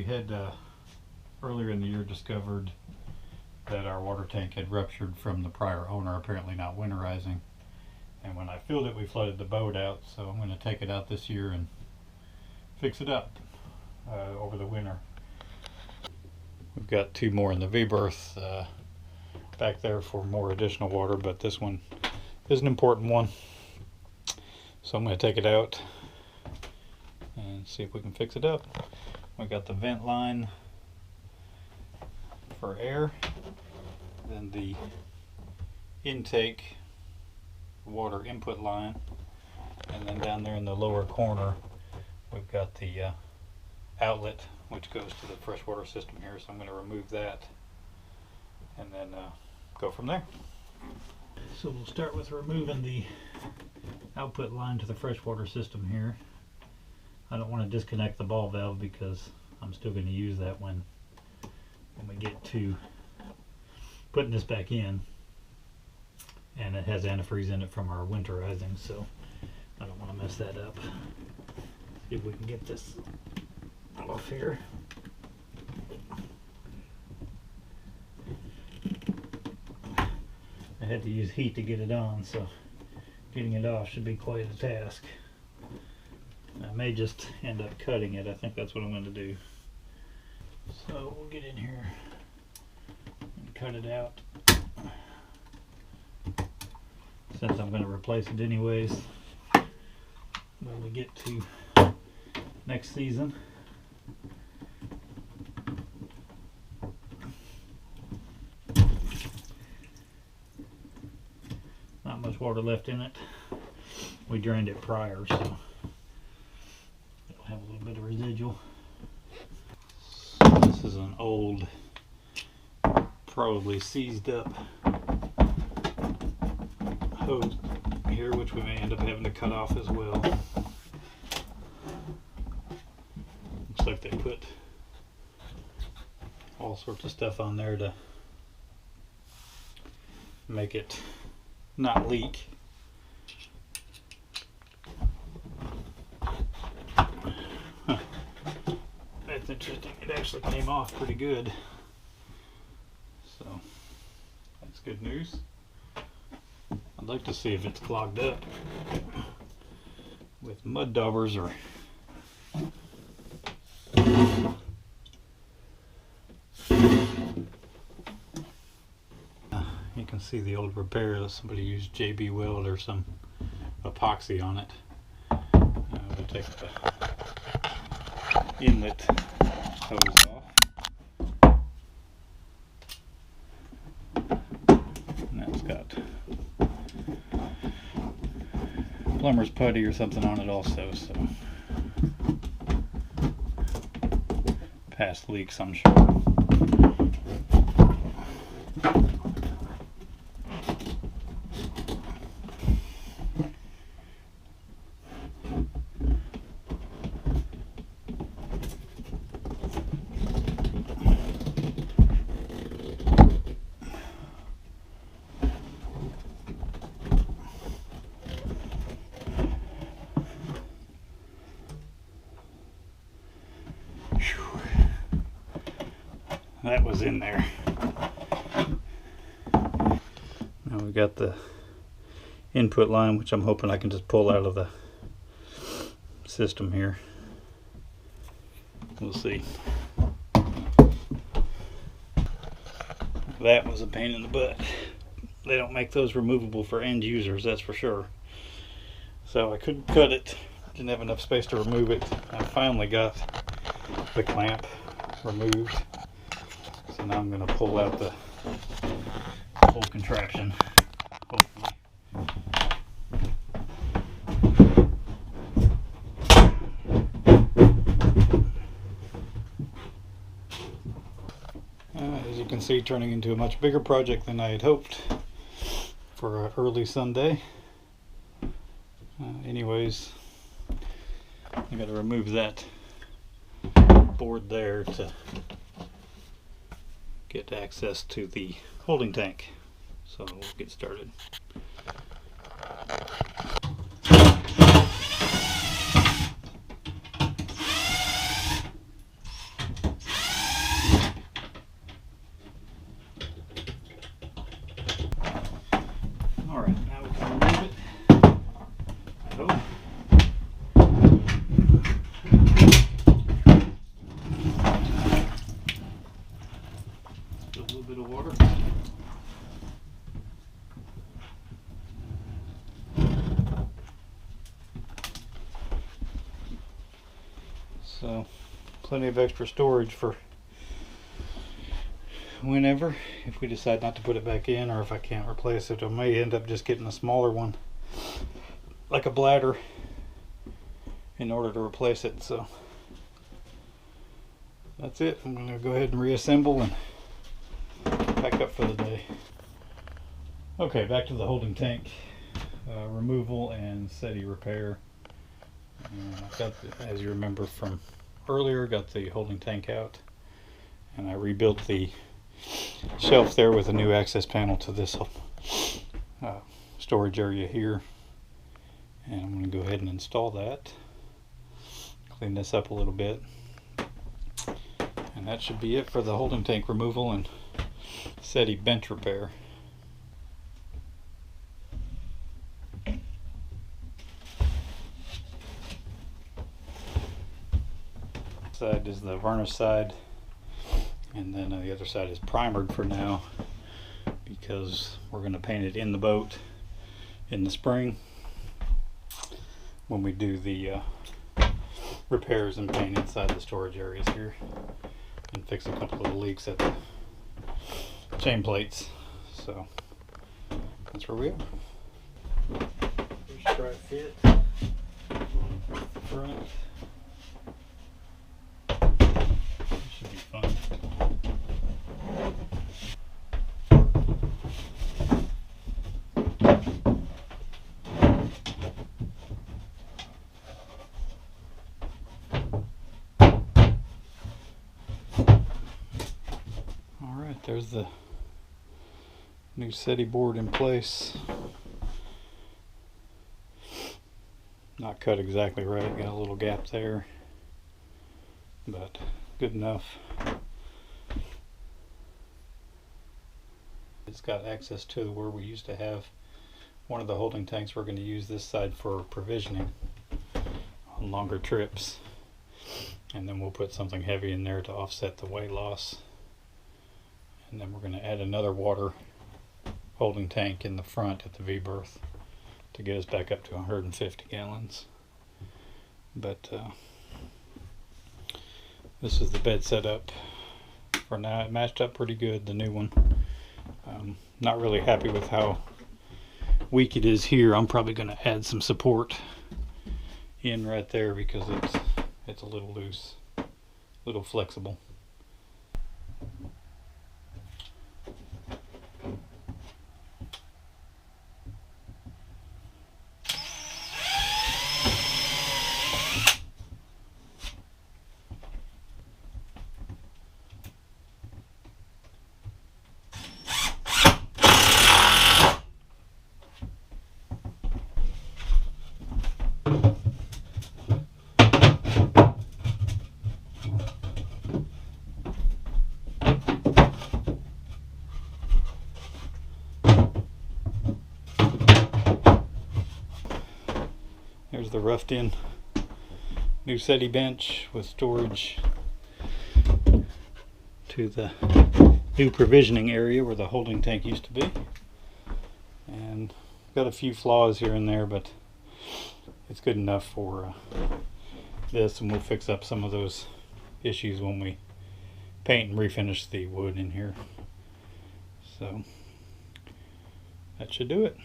had earlier in the year discovered that our water tank had ruptured from the prior owner, apparently not winterizing. And when I filled it, we flooded the boat out, so I'm going to take it out this year and fix it up over the winter. We've got two more in the V-berth back there for more additional water, but this one is an important one. So I'm going to take it out and see if we can fix it up. We got the vent line for air, then the intake water input line, and then down there in the lower corner we've got the outlet which goes to the freshwater system here. So I'm going to remove that and then go from there. So we'll start with removing the output line to the freshwater system here. I don't want to disconnect the ball valve because I'm still going to use that when we get to putting this back in, and it has antifreeze in it from our winterizing, so I don't want to mess that up. See if we can get this off here. I had to use heat to get it on, so getting it off should be quite a task. I may just end up cutting it. I think that's what I'm going to do. So we'll get in here and cut it out, since I'm going to replace it anyways when we get to next season. Not much water left in it. We drained it prior, so it'll have a little bit of residual. This is an old, probably seized up hose here, which we may end up having to cut off as well. Looks like they put all sorts of stuff on there to make it not leak. Huh. That's interesting. It actually came off pretty good. So that's good news. I'd like to see if it's clogged up with mud daubers or you can see the old repair that somebody used JB Weld or some epoxy on it. We'll take the inlet hose off. And that's got plumber's putty or something on it also, so past leaks, I'm sure. That was in there. Now we got the input line, which I'm hoping I can just pull out of the system here. We'll see. That was a pain in the butt. They don't make those removable for end users, that's for sure. So I couldn't cut it. Didn't have enough space to remove it. I finally got the clamp removed. So now I'm going to pull out the whole contraption, hopefully. As you can see, turning into a much bigger project than I had hoped for an early Sunday. Anyways, I got to remove that board there to get access to the holding tank. So we'll get started. a little bit of water. So plenty of extra storage for whenever, if we decide not to put it back in, or if I can't replace it. I may end up just getting a smaller one, like a bladder, in order to replace it. So that's it. I'm going to go ahead and reassemble and pack up for the day. Okay, back to the holding tank removal and Settee repair. I've got, as you remember from earlier, got the holding tank out, and I rebuilt the shelf there with a new access panel to this storage area here. And I'm going to go ahead and install that. Clean this up a little bit. And that should be it for the holding tank removal and Settee bench repair. Side is the varnish side, and then the other side is primered for now, because we're going to paint it in the boat in the spring when we do the repairs and paint inside the storage areas here, and fix a couple of leaks at the chain plates. So that's where we are. First try fit front. Should be fun. Alright, there's the new Settee board in place. Not cut exactly right, got a little gap there, but good enough. It's got access to where we used to have one of the holding tanks. We're going to use this side for provisioning on longer trips, and then we'll put something heavy in there to offset the weight loss. And then we're going to add another water holding tank in the front at the V-berth to get us back up to 150 gallons. But this is the bed setup for now. It matched up pretty good, the new one. Not really happy with how weak it is here. I'm probably going to add some support in right there because it's a little loose, a little flexible. There's the roughed in new Settee bench with storage to the new provisioning area where the holding tank used to be. And got a few flaws here and there, but it's good enough for this, and we'll fix up some of those issues when we paint and refinish the wood in here. So that should do it.